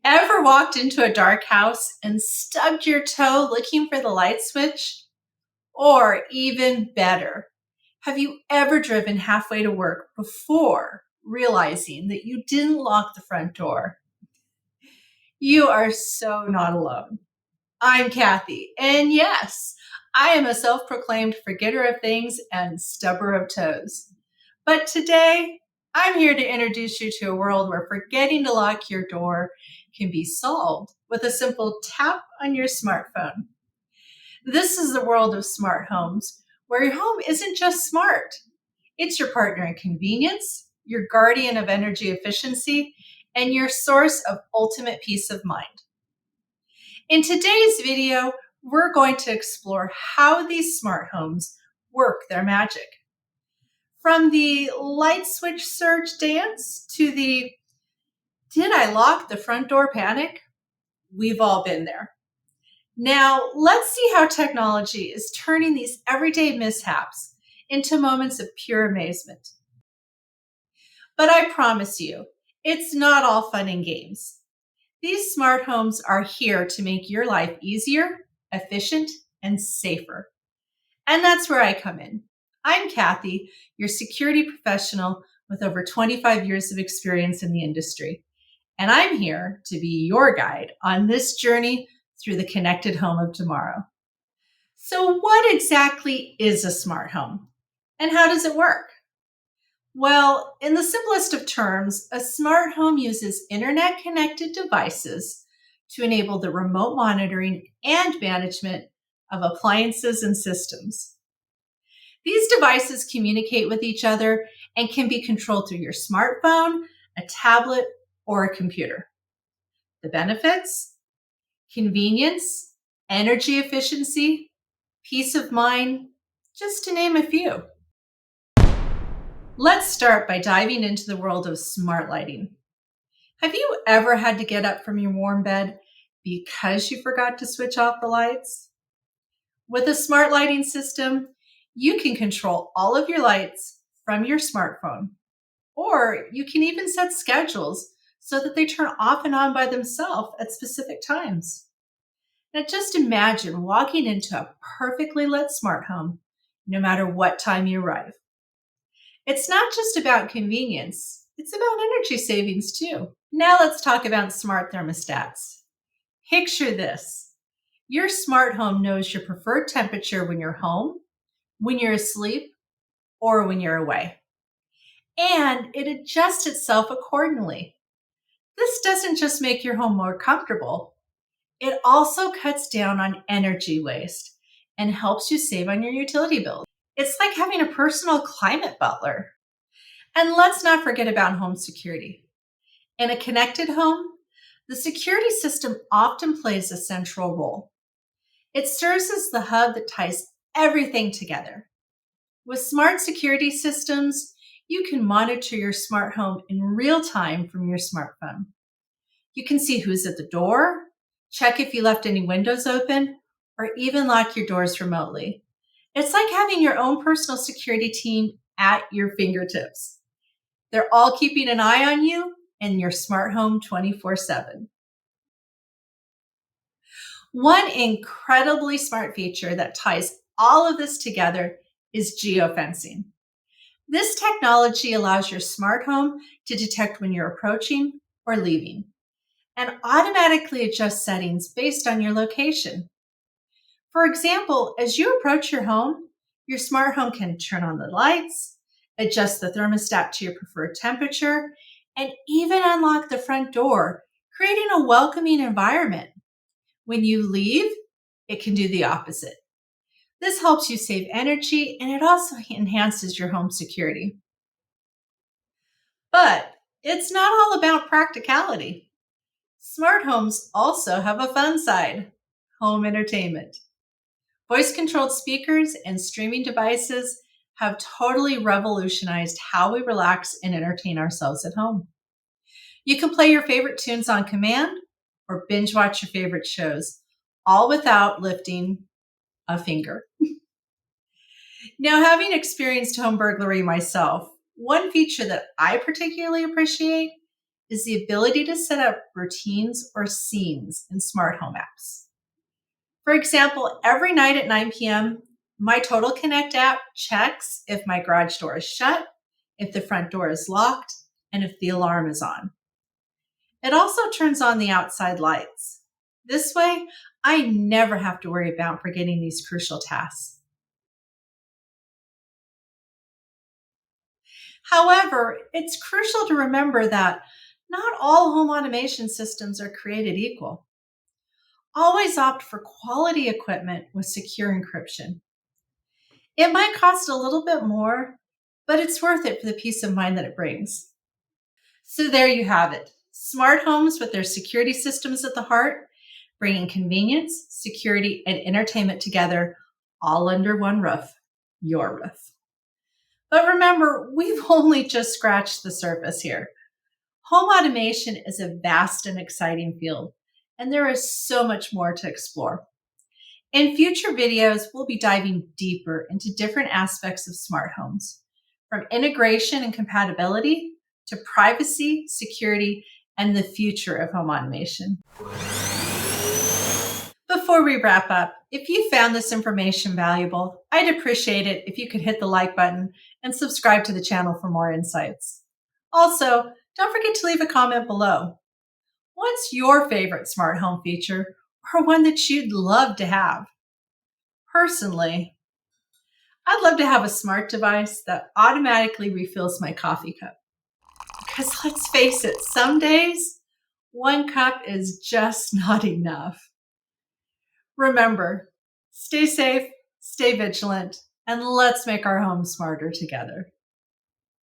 Ever walked into a dark house and stubbed your toe looking for the light switch? Or even better, have you ever driven halfway to work before realizing that you didn't lock the front door? You are so not alone. I'm Kathy, and yes, I am a self proclaimed forgetter of things and stubber of toes. But today, I'm here to introduce you to a world where forgetting to lock your door can be solved with a simple tap on your smartphone. This is the world of smart homes, where your home isn't just smart, it's your partner in convenience, your guardian of energy efficiency, and your source of ultimate peace of mind. In today's video, we're going to explore how these smart homes work their magic. From the light switch surge dance to the did I lock the front door panic? We've all been there. Now, let's see how technology is turning these everyday mishaps into moments of pure amazement. But I promise you, it's not all fun and games. These smart homes are here to make your life easier, efficient, and safer. And that's where I come in. I'm Kathy, your security professional with over 25 years of experience in the industry. And I'm here to be your guide on this journey through the connected home of tomorrow. So, what exactly is a smart home? And how does it work? Well, in the simplest of terms, a smart home uses internet connected devices to enable the remote monitoring and management of appliances and systems. These devices communicate with each other and can be controlled through your smartphone, a tablet, or a computer. The benefits? Convenience, energy efficiency, peace of mind, just to name a few. Let's start by diving into the world of smart lighting. Have you ever had to get up from your warm bed because you forgot to switch off the lights? With a smart lighting system, you can control all of your lights from your smartphone, or you can even set schedules so that they turn off and on by themselves at specific times. Now, just imagine walking into a perfectly lit smart home, no matter what time you arrive. It's not just about convenience, it's about energy savings too. Now, let's talk about smart thermostats. Picture this: your smart home knows your preferred temperature when you're home, when you're asleep, or when you're away. And it adjusts itself accordingly. This doesn't just make your home more comfortable, it also cuts down on energy waste and helps you save on your utility bills. It's like having a personal climate butler. And let's not forget about home security. In a connected home, the security system often plays a central role. It serves as the hub that ties everything together. With smart security systems, you can monitor your smart home in real time from your smartphone. You can see who's at the door, check if you left any windows open, or even lock your doors remotely. It's like having your own personal security team at your fingertips. They're all keeping an eye on you and your smart home 24/7. One incredibly smart feature that ties all of this together is geofencing. This technology allows your smart home to detect when you're approaching or leaving and automatically adjust settings based on your location. For example, as you approach your smart home can turn on the lights, adjust the thermostat to your preferred temperature, and even unlock the front door, creating a welcoming environment. When you leave, it can do the opposite. This helps you save energy and it also enhances your home security. But it's not all about practicality. Smart homes also have a fun side: home entertainment. Voice controlled speakers and streaming devices have totally revolutionized how we relax and entertain ourselves at home. You can play your favorite tunes on command or binge watch your favorite shows, all without lifting a finger. Now, having experienced home burglary myself, one feature that I particularly appreciate is the ability to set up routines or scenes in smart home apps. For example, every night at 9 p.m., my Total Connect app checks if my garage door is shut, if the front door is locked, and if the alarm is on. It also turns on the outside lights. This way, I never have to worry about forgetting these crucial tasks. However, it's crucial to remember that not all home automation systems are created equal. Always opt for quality equipment with secure encryption. It might cost a little bit more, but it's worth it for the peace of mind that it brings. So there you have it. Smart homes with their security systems at the heart, bringing convenience, security, and entertainment together all under one roof, your roof. But remember, we've only just scratched the surface here. Home automation is a vast and exciting field, and there is so much more to explore. In future videos, we'll be diving deeper into different aspects of smart homes, from integration and compatibility to privacy, security, and the future of home automation. Before we wrap up, if you found this information valuable, I'd appreciate it if you could hit the like button and subscribe to the channel for more insights. Also, don't forget to leave a comment below. What's your favorite smart home feature or one that you'd love to have? Personally, I'd love to have a smart device that automatically refills my coffee cup. Because let's face it, some days, one cup is just not enough. Remember, stay safe, stay vigilant, and let's make our home smarter together.